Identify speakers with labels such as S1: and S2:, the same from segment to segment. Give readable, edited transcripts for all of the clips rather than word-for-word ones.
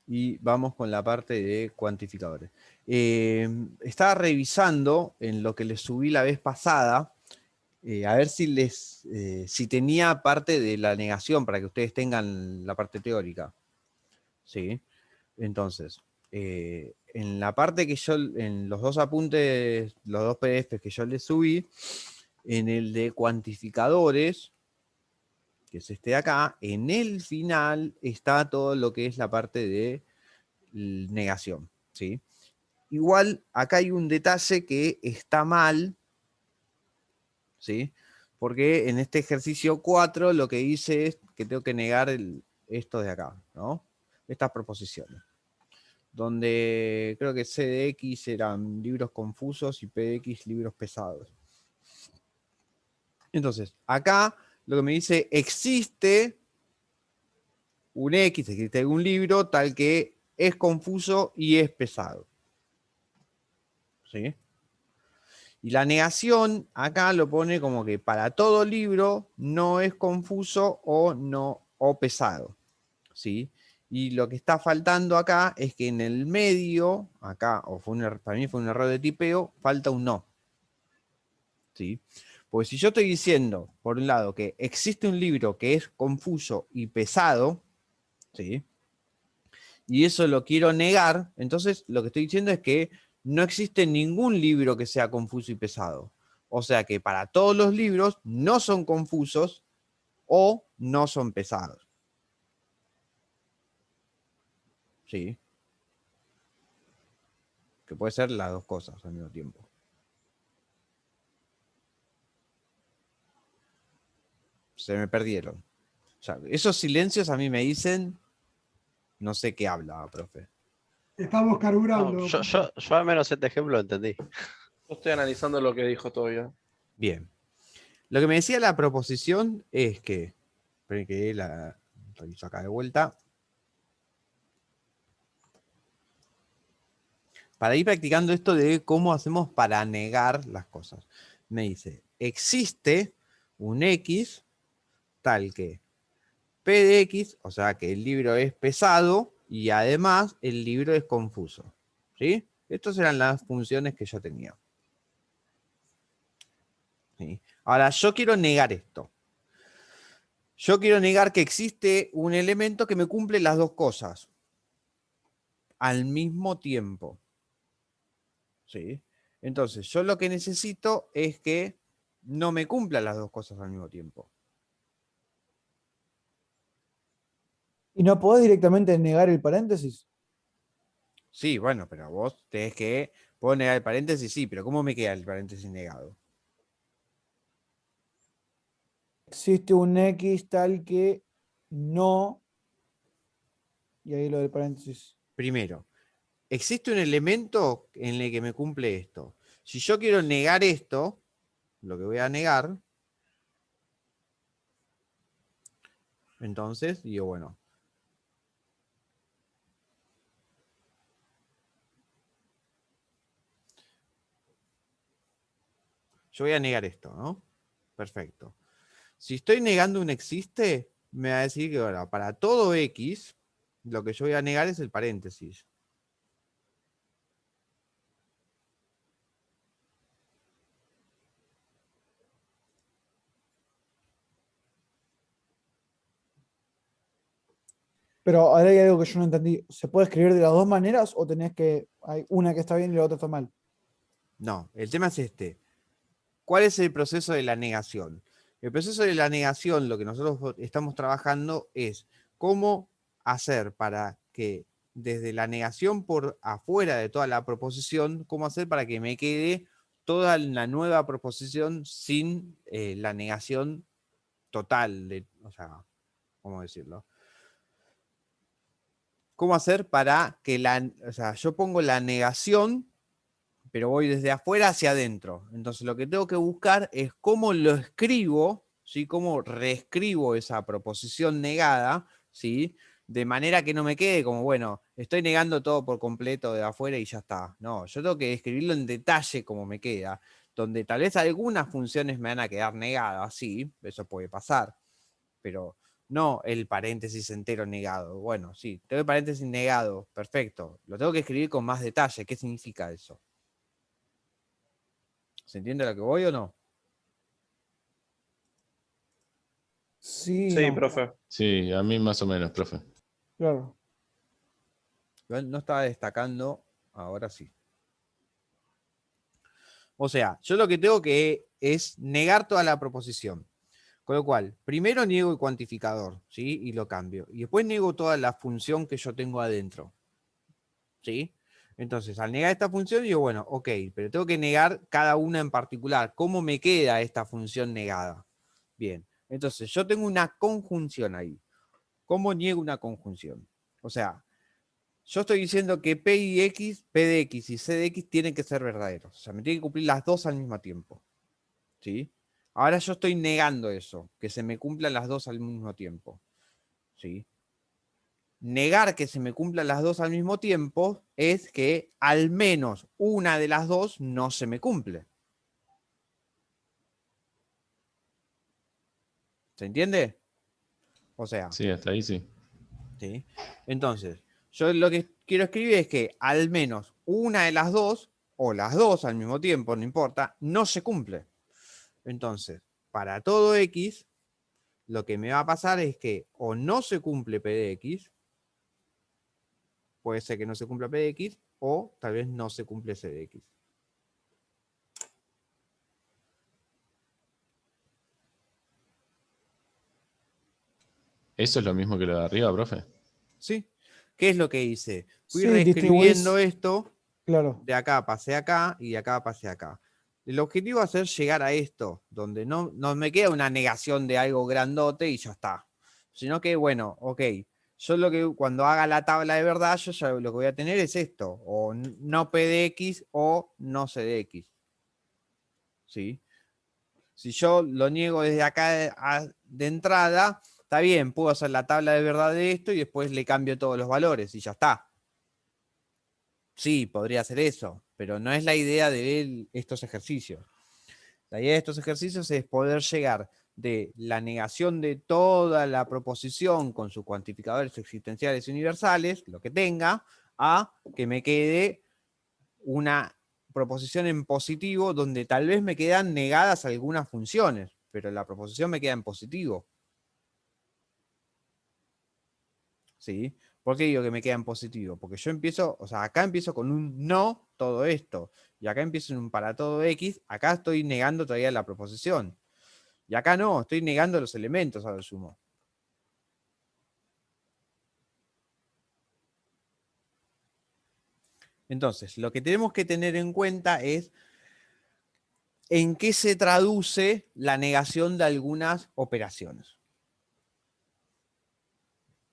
S1: Y vamos con la parte de cuantificadores. Estaba revisando en lo que les subí la vez pasada, a ver si tenía parte de la negación para que ustedes tengan la parte teórica. ¿Sí? Entonces, en la parte que en los dos apuntes, los dos PDFs que yo les subí, en el de cuantificadores, que es este de acá, en el final está todo lo que es la parte de negación, ¿sí? Igual, acá hay un detalle que está mal, ¿sí? Porque en este ejercicio 4 lo que dice es que tengo que negar esto de acá, ¿no? Estas proposiciones. Donde creo que C de X eran libros confusos y P de X libros pesados. Entonces, acá lo que me dice, existe un X, existe un libro tal que es confuso y es pesado. ¿Sí? Y la negación acá lo pone como que para todo libro no es confuso o pesado. ¿Sí? Y lo que está faltando acá es que en el medio, acá, para mí fue un error de tipeo, falta un no. ¿Sí? Pues si yo estoy diciendo, por un lado, que existe un libro que es confuso y pesado, ¿sí? Y eso lo quiero negar, entonces lo que estoy diciendo es que no existe ningún libro que sea confuso y pesado. O sea que para todos los libros no son confusos o no son pesados. ¿Sí? Que puede ser las dos cosas al mismo tiempo. Se me perdieron. O sea, esos silencios a mí me dicen, no sé qué habla, profe.
S2: Estamos carburando.
S3: No, yo al menos este ejemplo lo entendí.
S4: Yo estoy analizando lo que dijo todavía.
S1: Bien. Lo que me decía la proposición es que, esperen que la reviso acá de vuelta. Para ir practicando esto de cómo hacemos para negar las cosas. Me dice, existe un X tal que P de X, o sea que el libro es pesado y además el libro es confuso. ¿Sí? Estas eran las funciones que yo tenía. ¿Sí? Ahora, yo quiero negar esto. Yo quiero negar que existe un elemento que me cumple las dos cosas al mismo tiempo. ¿Sí? Entonces, yo lo que necesito es que no me cumpla las dos cosas al mismo tiempo.
S5: ¿Y no podés directamente negar el paréntesis?
S1: Sí, bueno, pero vos tenés que... Puedo negar el paréntesis, sí, pero ¿cómo me queda el paréntesis negado?
S5: Existe un X tal que no, y ahí lo del paréntesis.
S1: Primero, existe un elemento en el que me cumple esto. Si yo quiero negar esto, lo que voy a negar, entonces digo, bueno, yo voy a negar esto, ¿no? Perfecto. Si estoy negando un existe, me va a decir que ahora, para todo X, lo que yo voy a negar es el paréntesis.
S5: Pero ahora hay algo que yo no entendí. ¿Se puede escribir de las dos maneras o tenés que... Hay una que está bien y la otra está mal?
S1: No, el tema es este. ¿Cuál es el proceso de la negación? El proceso de la negación, lo que nosotros estamos trabajando es cómo hacer para que desde la negación por afuera de toda la proposición, cómo hacer para que me quede toda la nueva proposición sin la negación total, o sea, ¿cómo decirlo? ¿Cómo hacer para que o sea, yo pongo la negación pero voy desde afuera hacia adentro. Entonces lo que tengo que buscar es cómo lo escribo, ¿sí? Cómo reescribo esa proposición negada, ¿sí? De manera que no me quede como, bueno, estoy negando todo por completo de afuera y ya está. No, yo tengo que escribirlo en detalle como me queda, donde tal vez algunas funciones me van a quedar negadas, sí, eso puede pasar, pero no el paréntesis entero negado. Bueno, sí, tengo el paréntesis negado, perfecto. Lo tengo que escribir con más detalle. ¿Qué significa eso? ¿Se entiende a lo que voy o no?
S5: Sí,
S4: Sí,
S5: no,
S4: profe.
S6: Sí, a mí más o menos, profe.
S5: claro.
S1: Igual no estaba destacando, ahora sí. O sea, yo lo que tengo que es negar toda la proposición. Con lo cual, primero niego el cuantificador, ¿sí? Y lo cambio. Y después niego toda la función que yo tengo adentro, ¿sí? Entonces, al negar esta función, digo, bueno, ok, pero tengo que negar cada una en particular. ¿Cómo me queda esta función negada? Bien, entonces yo tengo una conjunción ahí. ¿Cómo niego una conjunción? O sea, yo estoy diciendo que P y X, P de X y C de X tienen que ser verdaderos. O sea, me tienen que cumplir las dos al mismo tiempo, ¿sí? Ahora yo estoy negando eso, que se me cumplan las dos al mismo tiempo, ¿sí? Negar que se me cumplan las dos al mismo tiempo es que al menos una de las dos no se me cumple. ¿Se entiende? O sea,
S6: Sí, hasta ahí sí.
S1: ¿sí? Entonces, yo lo que quiero escribir es que al menos una de las dos, o las dos al mismo tiempo, no importa, no se cumple. Entonces, para todo X, lo que me va a pasar es que o no se cumple P de X, puede ser que no se cumpla P de X, o tal vez no se cumple C de X.
S6: ¿Eso es lo mismo que lo de arriba, profe?
S1: ¿Sí? ¿Qué es lo que hice? Fui
S5: Sí,
S1: reescribiendo
S5: distribuís,
S1: esto,
S5: claro.
S1: de acá pasé acá y de acá pasé acá. El objetivo va a ser llegar a esto, donde no me queda una negación de algo grandote y ya está. Sino que, bueno, ok, yo lo que cuando haga la tabla de verdad, yo ya lo que voy a tener es esto, o no P de X o no C de X. ¿Sí? Si yo lo niego desde acá de entrada, está bien, puedo hacer la tabla de verdad de esto y después le cambio todos los valores y ya está. Sí, podría hacer eso, pero no es la idea de estos ejercicios. La idea de estos ejercicios es poder llegar de la negación de toda la proposición con sus cuantificadores existenciales y universales, lo que tenga, a que me quede una proposición en positivo donde tal vez me quedan negadas algunas funciones, pero la proposición me queda en positivo. ¿Sí? ¿Por qué digo que me queda en positivo? Porque yo empiezo, o sea, acá empiezo con un no todo esto, y acá empiezo en un para todo X, acá estoy negando todavía la proposición. Y acá no, estoy negando los elementos a lo sumo. Entonces, lo que tenemos que tener en cuenta es en qué se traduce la negación de algunas operaciones.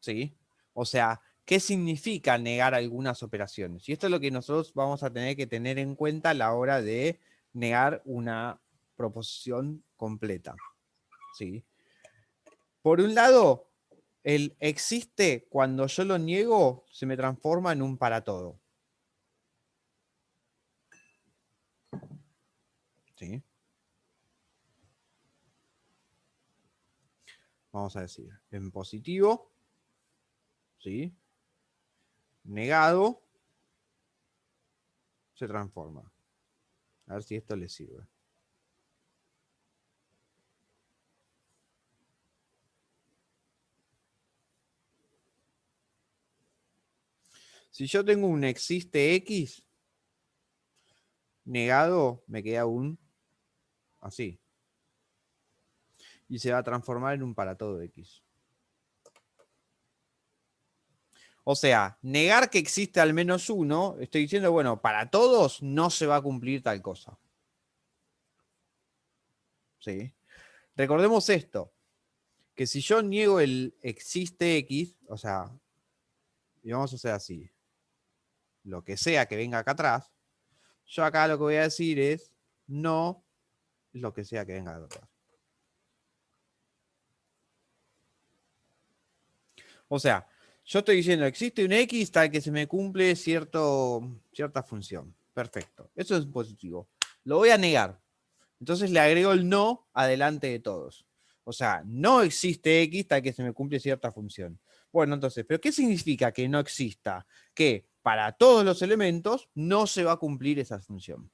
S1: ¿Sí? O sea, ¿qué significa negar algunas operaciones? Y esto es lo que nosotros vamos a tener que tener en cuenta a la hora de negar una proposición completa. ¿Sí? Por un lado, el existe, cuando yo lo niego, se me transforma en un para todo. ¿Sí? Vamos a decir, en positivo, ¿sí? Negado, se transforma. A ver si esto le sirve. Si yo tengo un existe X, negado me queda un así. Y se va a transformar en un para todo X. O sea, negar que existe al menos uno, estoy diciendo, bueno, para todos no se va a cumplir tal cosa. ¿Sí? Recordemos esto, que si yo niego el existe X, o sea, y vamos a hacer así, lo que sea que venga acá atrás, yo acá lo que voy a decir es no lo que sea que venga acá atrás. O sea, yo estoy diciendo, existe un X tal que se me cumple cierta función. Perfecto. Eso es positivo. Lo voy a negar. Entonces le agrego el no adelante de todos. O sea, no existe X tal que se me cumple cierta función. Bueno, entonces, ¿pero qué significa que no exista? Que para todos los elementos no se va a cumplir esa función.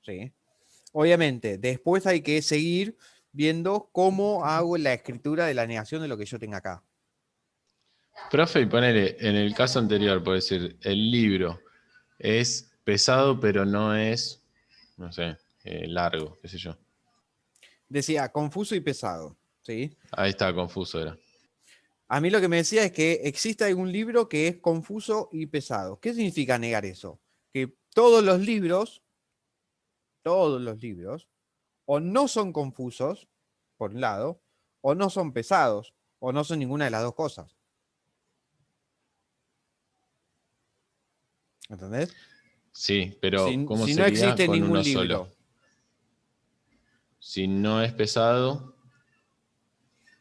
S1: ¿Sí? Obviamente, después hay que seguir viendo cómo hago la escritura de la negación de lo que yo tenga acá.
S6: Profe, y ponele, en el caso anterior, puede decir, el libro es pesado, pero no es, no sé, largo, qué sé yo.
S1: Decía, confuso y pesado. ¿Sí?
S6: Ahí está, confuso era.
S1: A mí lo que me decía es que existe algún libro que es confuso y pesado. ¿Qué significa negar eso? Que todos los libros, o no son confusos, por un lado, o no son pesados, o no son ninguna de las dos cosas. ¿Entendés?
S6: Sí, pero
S1: Si,
S6: ¿cómo
S1: si no
S6: sería
S1: existe
S6: con
S1: ningún
S6: uno solo?
S1: libro,
S6: Si no es pesado,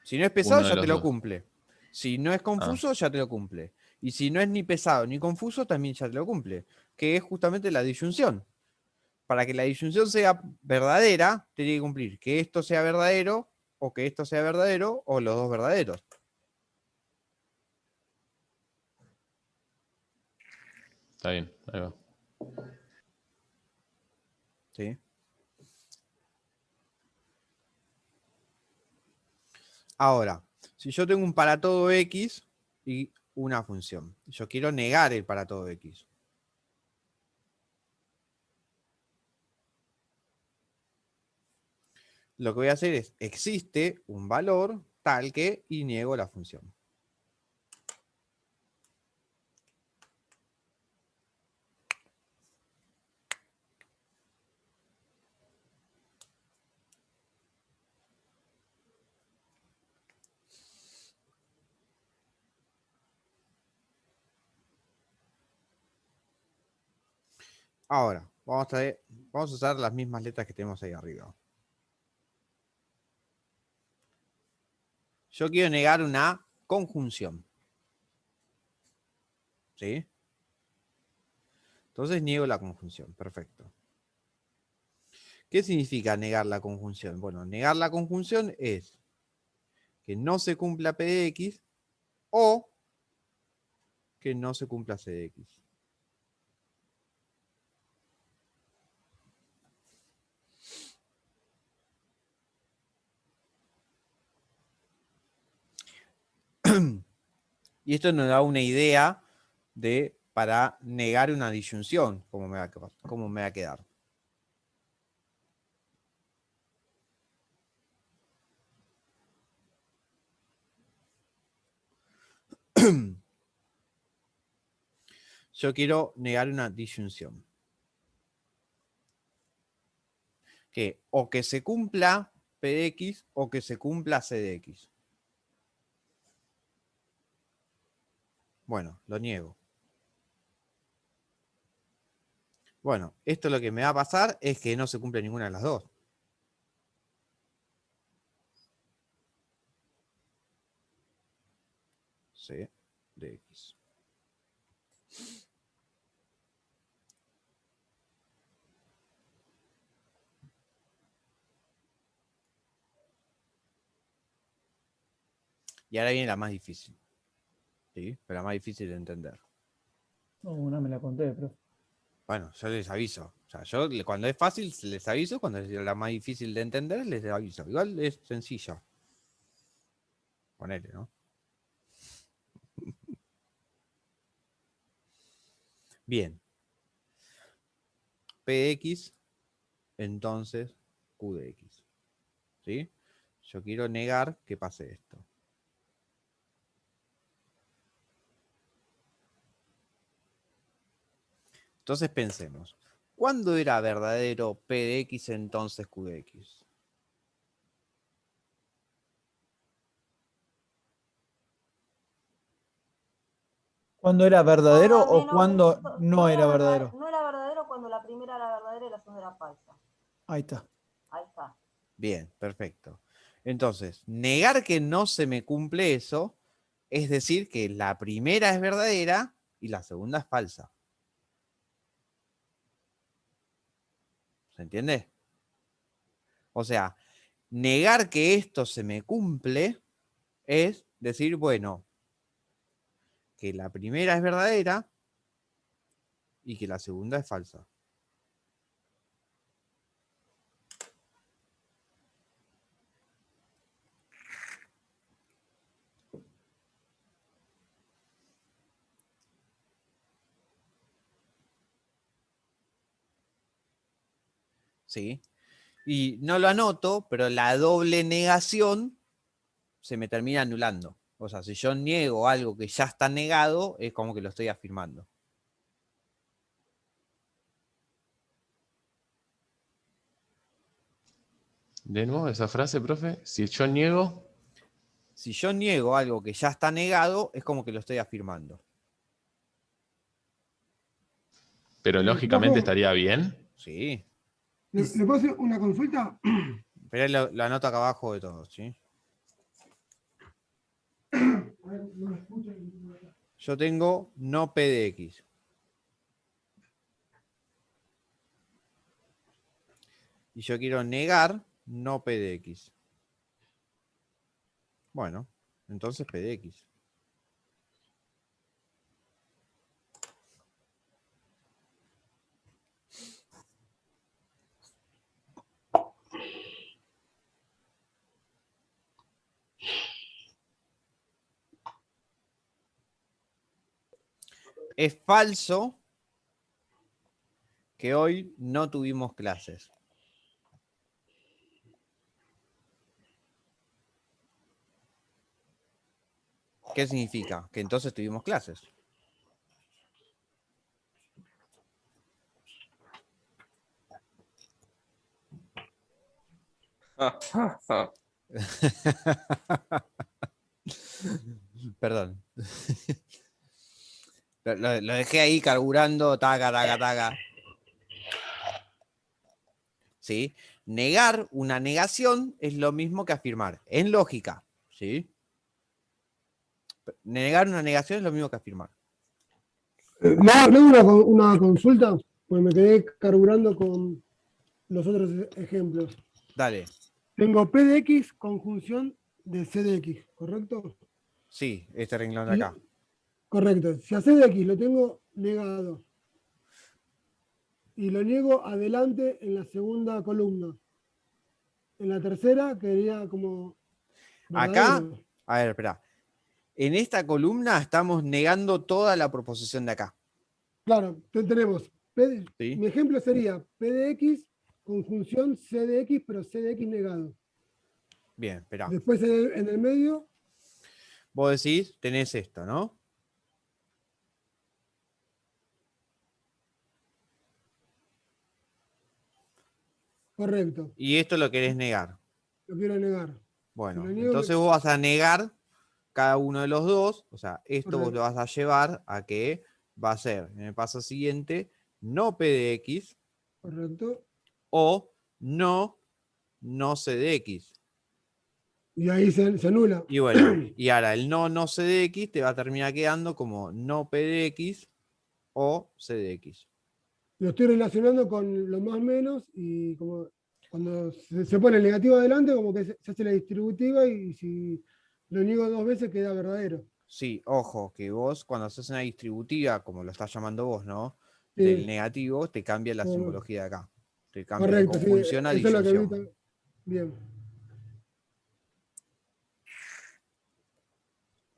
S1: si no es pesado,
S6: uno de
S1: ya te
S6: los
S1: lo
S6: dos.
S1: cumple. Si no es
S6: Ah,
S1: confuso, ya te lo cumple. Y si no es ni pesado ni confuso, también ya te lo cumple. Que es justamente la disyunción. Para que la disyunción sea verdadera, tiene que cumplir que esto sea verdadero, o que esto sea verdadero, o los dos verdaderos.
S6: está bien, ahí va.
S1: ¿Sí? Ahora, si yo tengo un para todo X y una función, yo quiero negar el para todo X. Lo que voy a hacer es, existe un valor tal que, y niego la función. Ahora, vamos a usar las mismas letras que tenemos ahí arriba. Yo quiero negar una conjunción. ¿Sí? Entonces niego la conjunción. Perfecto. ¿Qué significa negar la conjunción? Bueno, negar la conjunción es que no se cumpla P de X o que no se cumpla C de X. Y esto nos da una idea de para negar una disyunción, cómo me va a quedar. Yo quiero negar una disyunción. Que o que se cumpla P de X o que se cumpla C de X. Bueno, lo niego. Bueno, esto lo que me va a pasar es que no se cumple ninguna de las dos. C de X. Y ahora viene la más difícil. ¿Sí? Pero la más difícil de entender.
S5: No me la conté, pero.
S1: Bueno, yo les aviso. O sea, cuando es fácil les aviso, cuando es la más difícil de entender les aviso. Igual es sencillo. Ponele, ¿no? Bien. P de X, entonces Q de X. ¿Sí? Yo quiero negar que pase esto. Entonces pensemos. ¿Cuándo era verdadero P de X entonces Q de X?
S5: ¿Cuándo era verdadero
S7: Cada
S5: o
S7: menos,
S5: cuándo no era verdadero?
S7: No era verdadero cuando la primera era verdadera y la segunda era falsa.
S5: Ahí está.
S7: Ahí está.
S1: Bien, perfecto. Entonces, negar que no se me cumple eso es decir que la primera es verdadera y la segunda es falsa. ¿Se entiende? O sea, negar que esto se me cumple es decir, bueno, que la primera es verdadera y que la segunda es falsa. ¿Sí? Y no lo anoto, pero la doble negación se me termina anulando. O sea, si yo niego algo que ya está negado, es como que lo estoy afirmando.
S6: De nuevo esa frase, profe. Si yo niego,
S1: Si yo niego algo que ya está negado, es como que lo estoy afirmando.
S6: pero lógicamente
S2: Profe,
S6: estaría bien.
S1: Sí.
S2: ¿le puedo hacer una consulta?
S1: Pero lo anoto acá abajo de todo, ¿sí?
S2: A ver, no me escuchan.
S1: Yo tengo no P de X. Y yo quiero negar no P de X. Bueno, entonces P de X. Es falso que hoy no tuvimos clases. ¿Qué significa? Que entonces tuvimos clases. Perdón. Lo dejé ahí carburando, taca, taca, taca. ¿Sí? Negar una negación es lo mismo que afirmar, en lógica. ¿Sí? Negar una negación es lo mismo que afirmar.
S2: Le hago una consulta, pues me quedé carburando con los otros ejemplos.
S1: Dale.
S2: Tengo P de X conjunción de C de X, ¿correcto?
S1: Sí, este renglón de
S2: Y-
S1: acá.
S2: correcto. Si a C de X lo tengo negado y lo niego adelante en la segunda columna, en la tercera quedaría como
S1: Acá,
S2: verdadero.
S1: a ver, espera. En esta columna estamos negando toda la proposición de acá.
S2: Claro, tenemos,
S1: ¿Sí?
S2: mi ejemplo sería P de X conjunción C de X, pero C de X negado.
S1: Bien, espera.
S2: Después en el medio,
S1: Vos decís, tenés esto, ¿no?
S2: correcto,
S1: Y esto lo querés negar.
S2: lo quiero negar. Si lo
S1: Bueno,
S2: niego,
S1: entonces vos vas a negar cada uno de los dos. O sea, esto vos lo
S2: correcto,
S1: vas a llevar a que va a ser, en el paso siguiente, no P de X
S2: correcto.
S1: o no C de X.
S2: Y ahí se anula.
S1: Y bueno, y ahora el no C de X te va a terminar quedando como no P de X o C de X.
S2: Lo estoy relacionando con lo más menos y como cuando se pone el negativo adelante, como que se hace la distributiva y si lo niego dos veces queda verdadero.
S1: Sí, ojo, que vos cuando haces una distributiva, como lo estás llamando vos, ¿no? Del
S2: Sí,
S1: negativo, te cambia la
S2: como-
S1: simbología de acá. Te cambia de
S2: correcto, sí,
S1: conjunción a
S2: eso es lo que vi.
S1: disyunción.
S2: Bien,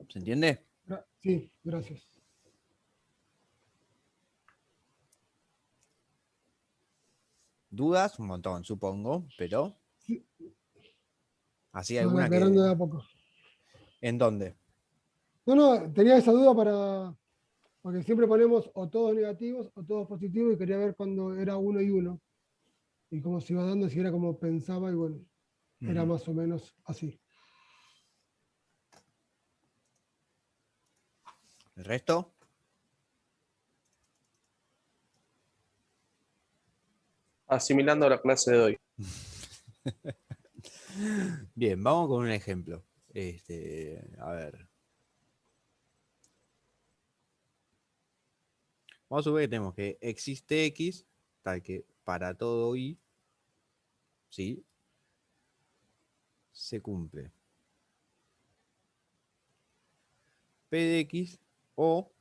S1: ¿Se entiende?
S2: sí, gracias.
S1: Dudas, un montón, supongo, pero
S2: Sí,
S1: así
S2: se van
S1: alguna
S2: aclarando de
S1: que...
S2: a poco.
S1: ¿En dónde?
S2: No, no, tenía esa duda porque siempre ponemos o todos negativos o todos positivos y quería ver cuando era uno y uno. Y cómo se iba dando, si era como pensaba y bueno, era
S1: Ujú.
S2: más o menos así.
S1: ¿El resto?
S4: Asimilando la clase de hoy.
S1: Bien, vamos con un ejemplo. A ver. Vamos a suponer que tenemos que existe X, tal que para todo Y, ¿sí? se cumple. P de X o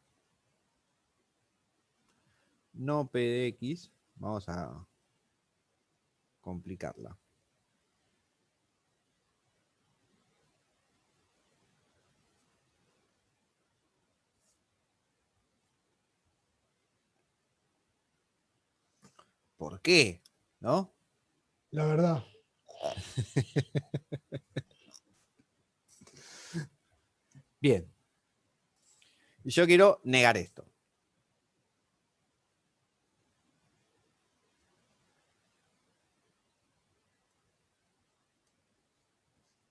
S1: no P de X. Vamos a complicarla. ¿Por qué? ¿No?
S2: La verdad.
S1: Bien. Y yo quiero negar esto.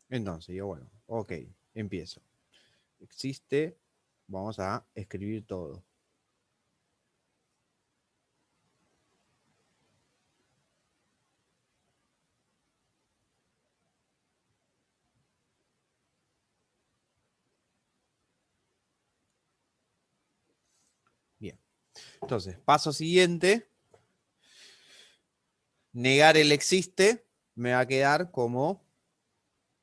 S1: Entonces, yo, bueno, ok, empiezo. Existe, vamos a escribir todo. Bien. Entonces, paso siguiente. Negar el existe me va a quedar como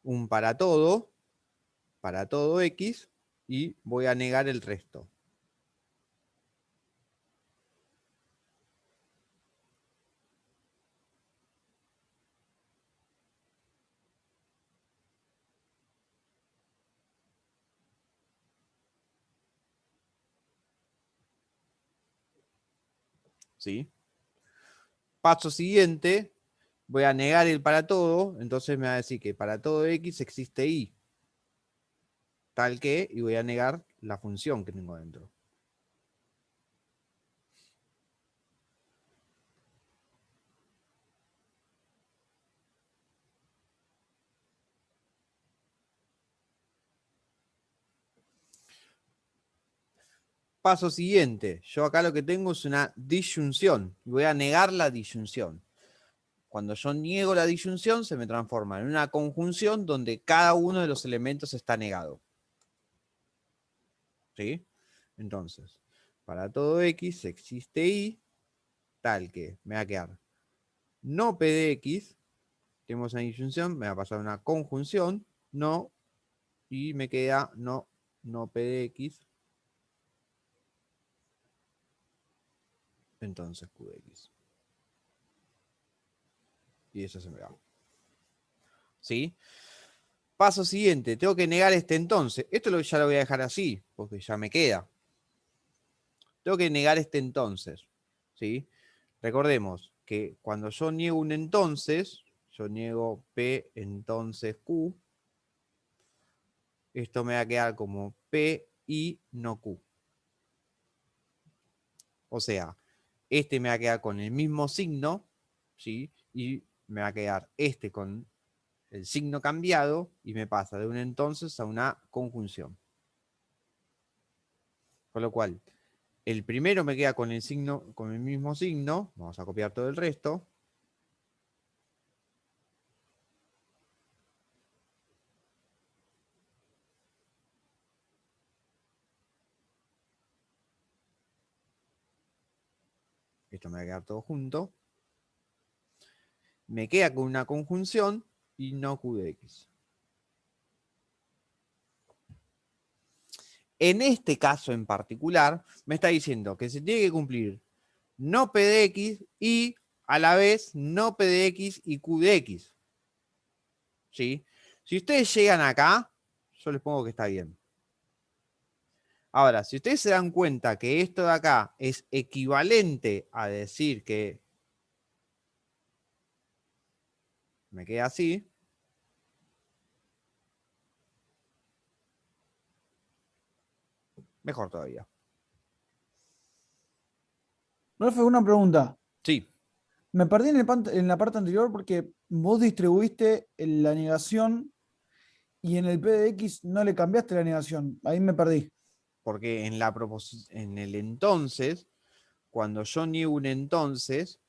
S1: un para todo X, y voy a negar el resto. ¿Sí? Paso siguiente, voy a negar el para todo, entonces me va a decir que para todo X existe Y, tal que, y voy a negar la función que tengo dentro. Paso siguiente, yo acá lo que tengo es una disyunción, y voy a negar la disyunción. Cuando yo niego la disyunción, se me transforma en una conjunción donde cada uno de los elementos está negado. ¿Sí? Entonces, para todo X existe Y, tal que me va a quedar no P de X, tenemos una disyunción, me va a pasar una conjunción, no, y me queda no P de X, entonces Q de X. Y eso se me va. ¿Sí? Paso siguiente, tengo que negar este entonces. Esto ya lo voy a dejar así, porque ya me queda. Tengo que negar este entonces. ¿Sí? Recordemos que cuando yo niego un entonces, yo niego P entonces Q, esto me va a quedar como P y no Q. O sea, este me va a quedar con el mismo signo, ¿sí? Y me va a quedar este con el signo cambiado y me pasa de un entonces a una conjunción. Con lo cual, el primero me queda con el signo, con el mismo signo. Vamos a copiar todo el resto. Esto me va a quedar todo junto. Me queda con una conjunción y no Q de X. En este caso en particular, me está diciendo que se tiene que cumplir no P de X y a la vez no P de X y Q de X. ¿Sí? Si ustedes llegan acá, yo les pongo que está bien. Ahora, si ustedes se dan cuenta que esto de acá es equivalente a decir que me queda así, mejor todavía.
S5: Profe, una pregunta.
S1: Sí,
S5: Me perdí en la parte anterior porque vos distribuiste la negación y en el P de X no le cambiaste la negación. Ahí me perdí.
S1: porque en el entonces, cuando yo niego un entonces,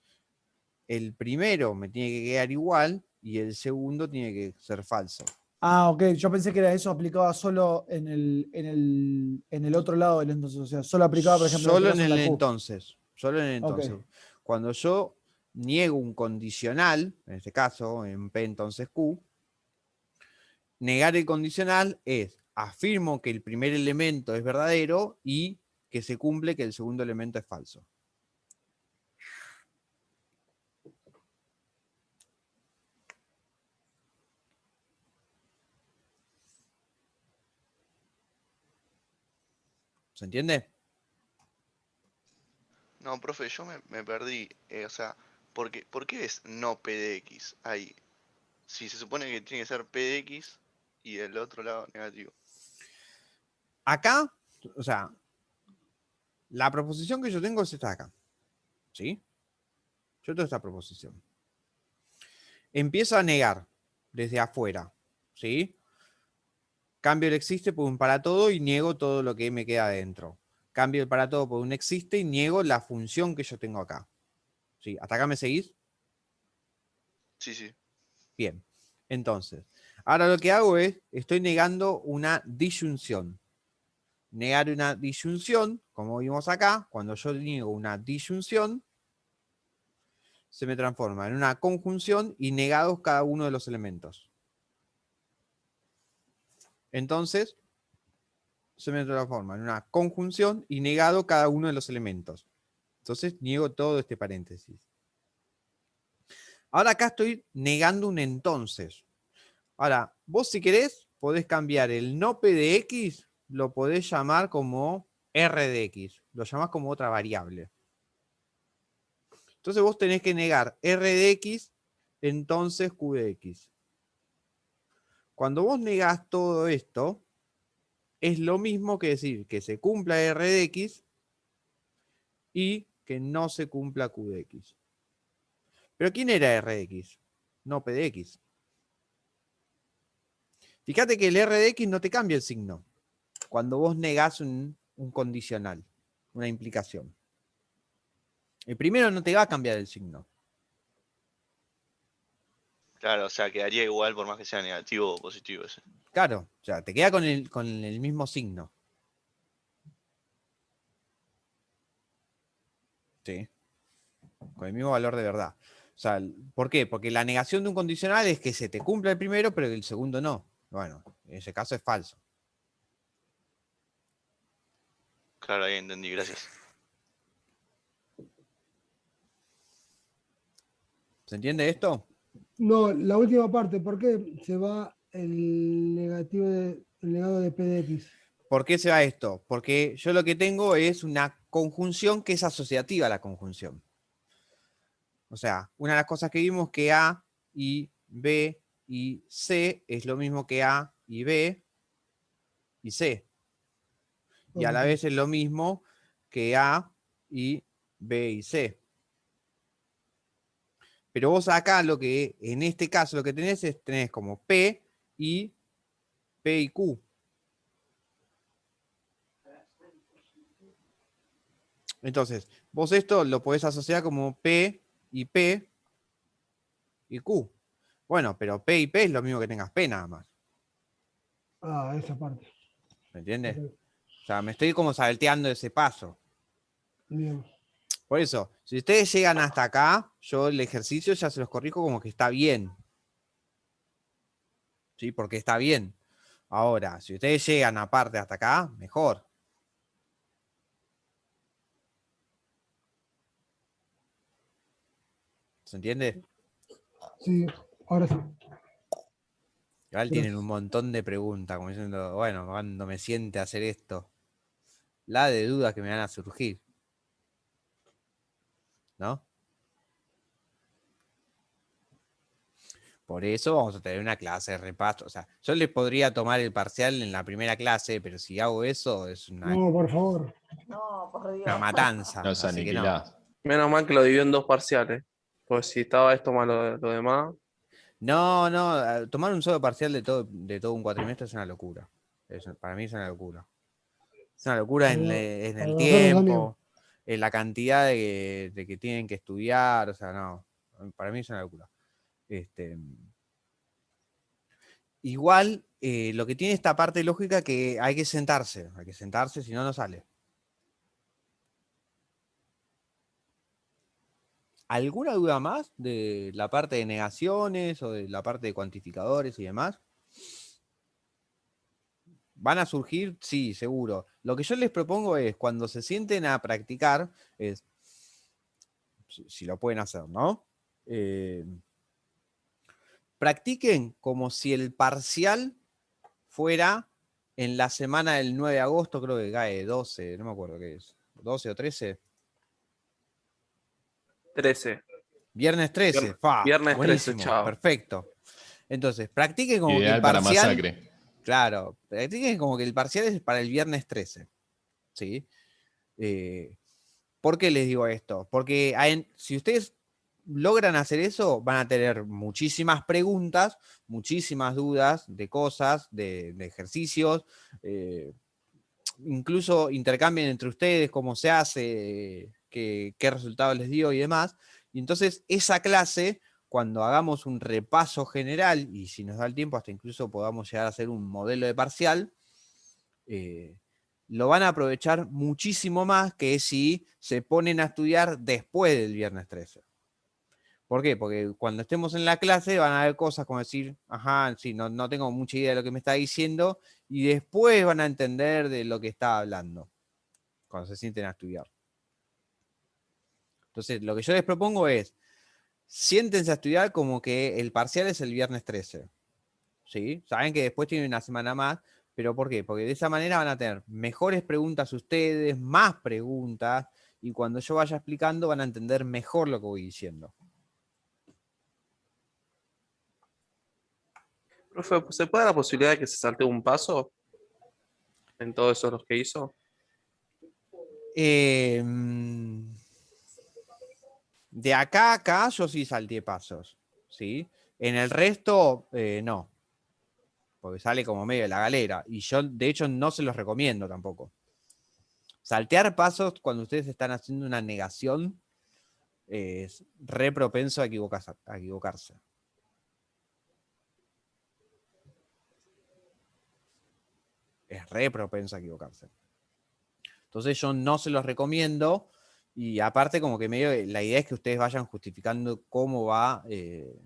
S1: el primero me tiene que quedar igual y el segundo tiene que ser falso.
S5: Ah, ok. Yo pensé que era eso aplicaba solo en el otro lado del entonces. O sea, solo aplicaba, por ejemplo, en este
S1: Solo en
S5: caso en
S1: el
S5: la Q.
S1: entonces. Solo en el entonces.
S5: Ok.
S1: Cuando yo niego un condicional, en este caso en P entonces Q, negar el condicional es afirmo que el primer elemento es verdadero y que se cumple que el segundo elemento es falso. ¿Se entiende?
S8: No, profe, yo me perdí. O sea, ¿por qué es no P de X ahí? Si se supone que tiene que ser P de X y el otro lado negativo.
S1: Acá, o sea, la proposición que yo tengo es esta de acá. ¿Sí? Yo tengo esta proposición. Empiezo a negar desde afuera. ¿Sí? Cambio el existe por un para todo y niego todo lo que me queda adentro. Cambio el para todo por un existe y niego la función que yo tengo acá. ¿Sí? ¿Hasta acá me seguís?
S8: Sí, sí.
S1: Bien. Entonces, ahora lo que hago es, estoy negando una disyunción. Negar una disyunción, como vimos acá, cuando yo niego una disyunción, se me transforma en una conjunción y negados cada uno de los elementos. Entonces, se me transforma en una conjunción y negado cada uno de los elementos. Entonces, niego todo este paréntesis. Ahora acá estoy negando un entonces. Ahora, vos si querés, podés cambiar el no P de X, lo podés llamar como R de X. Lo llamás como otra variable. Entonces vos tenés que negar R de X, entonces Q de X. Cuando vos negás todo esto, es lo mismo que decir que se cumpla R de X y que no se cumpla Q de X. ¿Pero quién era R de X? No P de X. Fíjate que el R de X no te cambia el signo cuando vos negás un condicional, una implicación. El primero no te va a cambiar el signo.
S8: Claro, o sea, quedaría igual por más que sea negativo o positivo ese.
S1: Claro, o sea, te queda con el mismo signo. Sí. Con el mismo valor de verdad. O sea, ¿por qué? Porque la negación de un condicional es que se te cumpla el primero, pero el segundo no. Bueno, en ese caso es falso.
S8: Claro, ahí entendí, gracias.
S1: ¿Se entiende esto?
S2: No, la última parte, ¿por qué se va el negado de P de X?
S1: ¿Por qué se va esto? Porque yo lo que tengo es una conjunción que es asociativa a la conjunción. O sea, una de las cosas que vimos que A y B y C es lo mismo que A y B y C. Y a la vez es lo mismo que A y B y C. Pero vos acá lo que, en este caso, lo que tenés es, tenés como P y Q. Entonces, vos esto lo podés asociar como P y Q. Bueno, pero P y P es lo mismo que tengas P nada más.
S2: Ah, esa parte.
S1: ¿Me entiendes?
S2: Ok,
S1: O sea, me estoy como salteando ese paso.
S2: bien.
S1: Por eso, si ustedes llegan hasta acá, yo el ejercicio ya se los corrijo como que está bien. ¿Sí? Porque está bien. Ahora, si ustedes llegan aparte hasta acá, mejor. ¿Se entiende?
S2: Sí, ahora sí.
S1: Igual tienen
S2: Gracias.
S1: un montón de preguntas, como diciendo, bueno, cuando me siente a hacer esto, la de dudas que me van a surgir. ¿No? Por eso vamos a tener una clase de repaso. O sea, yo les podría tomar el parcial en la primera clase, pero si hago eso es
S2: No, por favor.
S7: No, por
S1: una
S7: Dios.
S1: matanza.
S6: Nos
S1: Así que no.
S6: aniquilás.
S4: Menos mal que lo dividió en dos parciales. Pues si estaba esto más lo demás.
S1: No, no, tomar un solo parcial de todo un cuatrimestre es una locura. Para mí es una locura. Es una locura en
S2: Para
S1: el
S2: nosotros también.
S1: tiempo, en la cantidad de que tienen que estudiar. O sea, no. Para mí es una locura. Igual, lo que tiene esta parte lógica que hay que sentarse, si no, no sale. ¿Alguna duda más de la parte de negaciones o de la parte de cuantificadores y demás? ¿Van a surgir? Sí, seguro. Lo que yo les propongo es, cuando se sienten a practicar, es, si lo pueden hacer, ¿no? Practiquen como si el parcial fuera en la semana del 9 de agosto, creo que cae 12, no me acuerdo qué es, 12 o 13.
S4: 13.
S1: Viernes 13,
S4: Viernes 13,
S1: buenísimo,
S4: chao.
S1: perfecto. Entonces, practiquen como que el
S6: Ideal para
S1: parcial,
S6: masacre.
S1: claro, practiquen como que el parcial es para el viernes 13, ¿sí? ¿Por qué les digo esto? Porque si ustedes logran hacer eso, van a tener muchísimas preguntas, muchísimas dudas de cosas, de ejercicios, incluso intercambien entre ustedes cómo se hace, qué resultado les dio y demás. Y entonces esa clase, cuando hagamos un repaso general, y si nos da el tiempo, hasta incluso podamos llegar a hacer un modelo de parcial, lo van a aprovechar muchísimo más que si se ponen a estudiar después del viernes 13. ¿Por qué? Porque cuando estemos en la clase van a haber cosas como decir, ajá, sí, no tengo mucha idea de lo que me está diciendo, y después van a entender de lo que está hablando, cuando se sienten a estudiar. Entonces, lo que yo les propongo es, siéntense a estudiar como que el parcial es el viernes 13. ¿Sí? Saben que después tienen una semana más, pero ¿por qué? Porque de esa manera van a tener mejores preguntas ustedes, más preguntas, y cuando yo vaya explicando van a entender mejor lo que voy diciendo.
S4: Profe, ¿se puede dar la posibilidad de que se salte un paso en todos esos los que hizo?
S1: De acá a acá yo sí salté pasos, ¿sí? En el resto, no, porque sale como medio de la galera, y yo de hecho no se los recomiendo tampoco. Saltear pasos cuando ustedes están haciendo una negación es re propenso a equivocarse. Es re propenso a equivocarse. Entonces yo no se los recomiendo, y aparte como que medio la idea es que ustedes vayan justificando cómo va,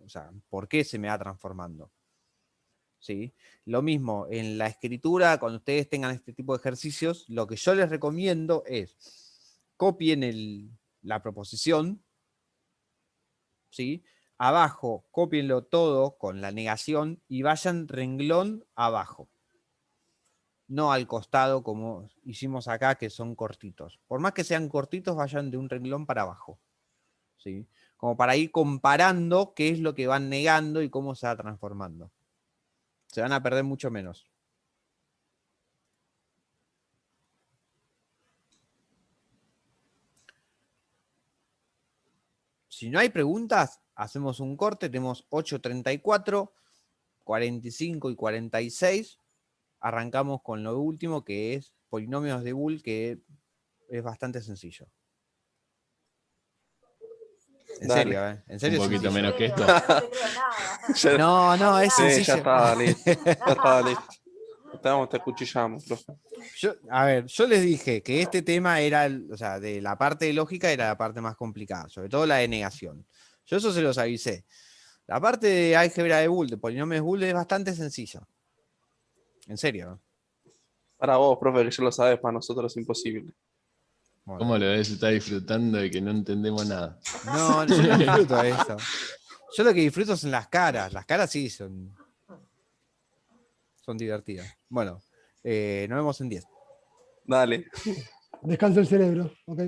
S1: o sea, por qué se me va transformando. ¿Sí? Lo mismo en la escritura, cuando ustedes tengan este tipo de ejercicios, lo que yo les recomiendo es copien la proposición, ¿sí? Abajo, cópienlo todo con la negación y vayan renglón abajo. No al costado como hicimos acá, que son cortitos. Por más que sean cortitos, vayan de un renglón para abajo, ¿sí? Como para ir comparando qué es lo que van negando y cómo se va transformando. Se van a perder mucho menos. Si no hay preguntas, hacemos un corte. Tenemos 8:34, 45 y 46. Arrancamos con lo último, que es polinomios de Boole, que es bastante sencillo. En
S4: Dale.
S1: serio, ¿eh? En
S6: Un
S1: serio es
S6: poquito
S1: sencillo.
S6: menos que esto.
S7: No te creo nada.
S1: No, es
S4: Sí, ya
S1: sencillo.
S4: estaba listo. Ya estaba listo. Te cuchillamos, profe.
S1: Yo les dije que este tema era, o sea, de la parte de lógica era la parte más complicada, sobre todo la de negación. Yo eso se los avisé. La parte de álgebra de Boole, de polinomios de Boole, es bastante sencilla. En serio.
S4: Para vos, profe, que ya lo sabes, para nosotros es imposible.
S1: Bueno.
S6: ¿Cómo lo ves? Está disfrutando de que no entendemos nada.
S1: No, yo no disfruto de eso. Yo lo que disfruto son las caras. Las caras sí son divertidas. Bueno, nos vemos en 10.
S4: Dale.
S2: Descansa el cerebro, ok.